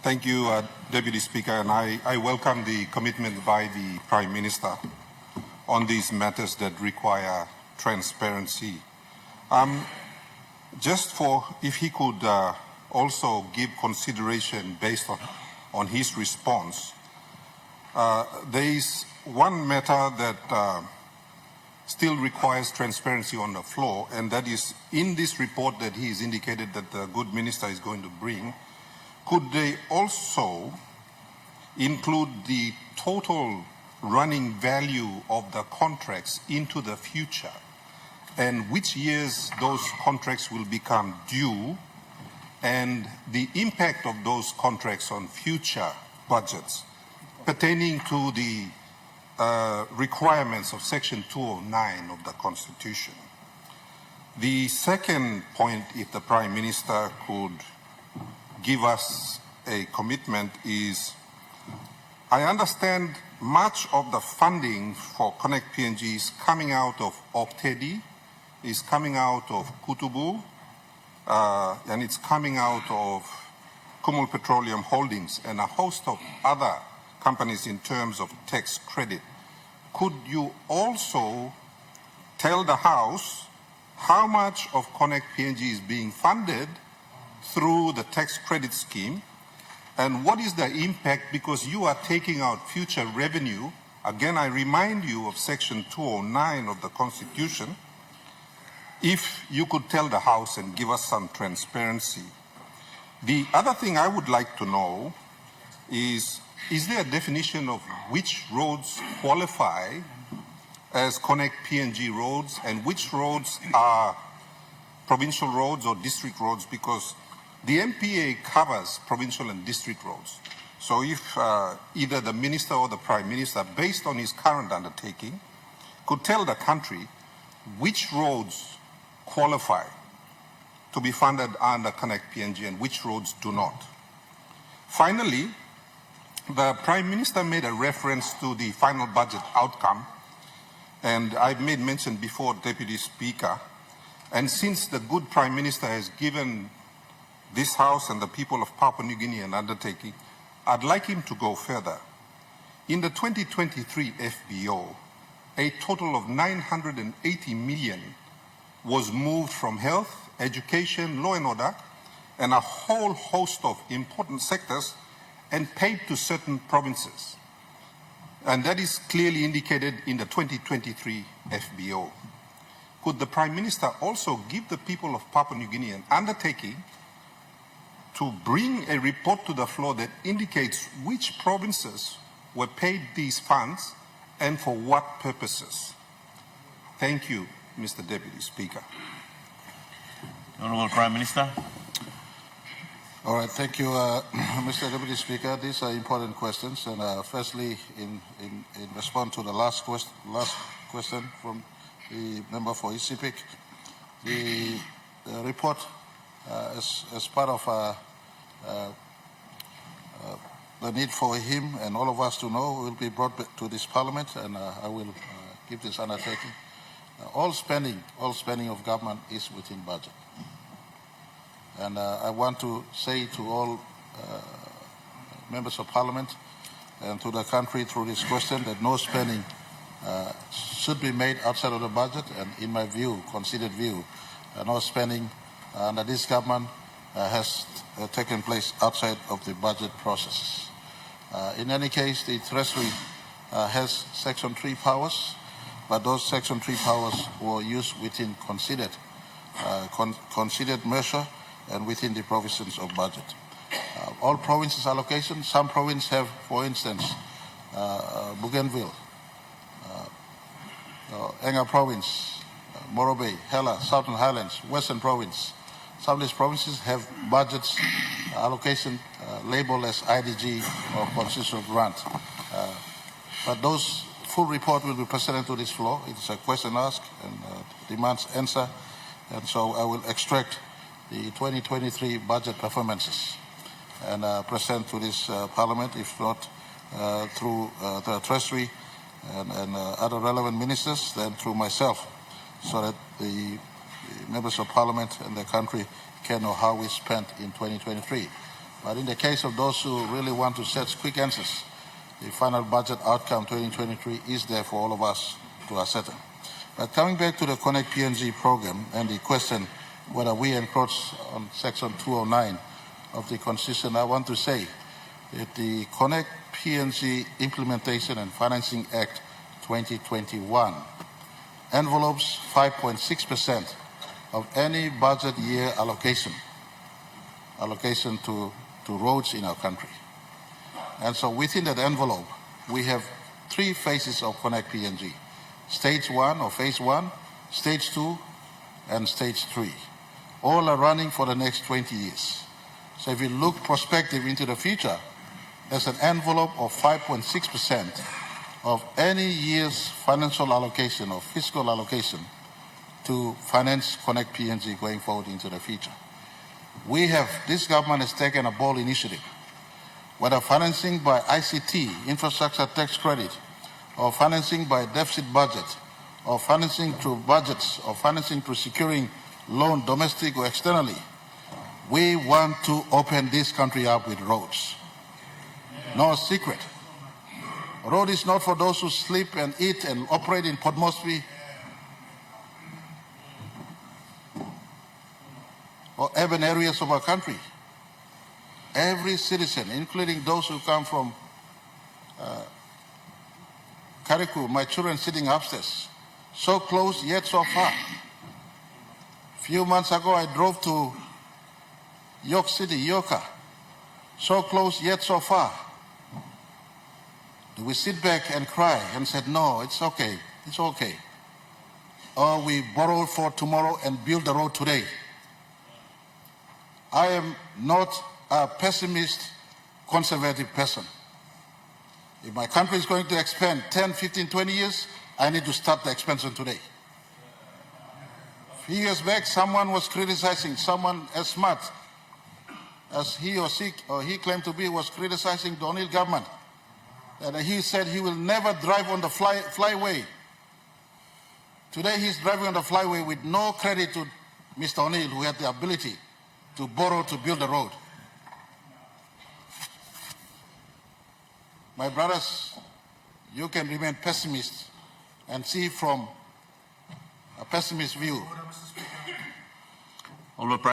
Thank you, Deputy Speaker, and I welcome the commitment by the Prime Minister on these matters that require transparency. Just for, if he could also give consideration based on his response, there is one matter that still requires transparency on the floor, and that is in this report that he has indicated that the good minister is going to bring. Could they also include the total running value of the contracts into the future and which years those contracts will become due and the impact of those contracts on future budgets pertaining to the requirements of Section 209 of the Constitution? The second point, if the Prime Minister could give us a commitment, is I understand much of the funding for CONNEC PNG is coming out of Oktedi, is coming out of Kutubu, and it's coming out of Kumul Petroleum Holdings and a host of other companies in terms of tax credit. Could you also tell the House how much of CONNEC PNG is being funded through the tax credit scheme, and what is the impact, because you are taking out future revenue? Again, I remind you of Section 209 of the Constitution. If you could tell the House and give us some transparency. The other thing I would like to know is there a definition of which roads qualify as CONNEC PNG roads and which roads are provincial roads or district roads? Because the MPA covers provincial and district roads. So if either the Minister or the Prime Minister, based on his current undertaking, could tell the country which roads qualify to be funded under CONNEC PNG and which roads do not. Finally, the Prime Minister made a reference to the final budget outcome, and I've made mention before, Deputy Speaker, and since the good Prime Minister has given this House and the people of Papua New Guinea an undertaking, I'd like him to go further. In the 2023 FBO, a total of 980 million was moved from health, education, law and order, and a whole host of important sectors and paid to certain provinces. And that is clearly indicated in the 2023 FBO. Could the Prime Minister also give the people of Papua New Guinea an undertaking to bring a report to the floor that indicates which provinces were paid these funds and for what purposes? Thank you, Mr. Deputy Speaker. Honourable Prime Minister. All right, thank you, Mr. Deputy Speaker. These are important questions, and firstly, in response to the last question from the member for Isipik, the report, as part of the need for him and all of us to know, will be brought back to this Parliament, and I will give this undertaking. All spending of government is within budget. And I want to say to all members of Parliament and to the country through this question that no spending should be made outside of the budget, and in my view, considered view, no spending under this government has taken place outside of the budget processes. In any case, the Treasury has Section 3 powers, but those Section 3 powers were used within considered measure and within the provisions of budget. All provinces allocations, some provinces have, for instance, Bougainville, Enga Province, Morobe, Hela, Southern Highlands, Western Province. Some of these provinces have budgets allocation labeled as IDG or constitutional grant. But those full report will be presented to this floor. It's a question asked and demands answer. And so I will extract the 2023 budget performances and present to this Parliament, if not through the Treasury and other relevant ministers, then through myself, so that the members of Parliament and the country can know how we spent in 2023. But in the case of those who really want to set quick answers, the final budget outcome 2023 is there for all of us to ascertain. But coming back to the CONNEC PNG program and the question whether we encroach on Section 209 of the Constitution, I want to say that the CONNEC PNG Implementation and Financing Act 2021 envelopes 5.6% of any budget year allocation to roads in our country. And so within that envelope, we have three phases of CONNEC PNG: Stage 1 or Phase 1, Stage 2, and Stage 3. All are running for the next 20 years. So if you look prospective into the future, there's an envelope of 5.6% of any year's financial allocation or fiscal allocation to finance CONNEC PNG going forward into the future. This government has taken a bold initiative, whether financing by ICT, infrastructure tax credit, or financing by deficit budget, or financing through budgets, or financing through securing loan domestic or externally. We want to open this country up with roads. No secret. Road is not for those who sleep and eat and operate in Port Moresby or urban areas of our country. Every citizen, including those who come from Kariku, my children sitting upstairs, so close yet so far. A few months ago, I drove to York City, Yoka, so close yet so far. Do we sit back and cry and said, no, it's okay, it's okay? Or we borrow for tomorrow and build the road today? I am not a pessimist, conservative person. If my country is going to expand 10, 15, 20 years, I need to start the expansion today. A few years back, someone was criticizing, someone as smart as he or she, or he claimed to be, was criticizing the O'Neill government. And he said he will never drive on the flyway. Today he's driving on the flyway with no credit to Mr. O'Neill, who had the ability to borrow to build the road. My brothers, you can remain pessimists and see from a pessimist view. Honourable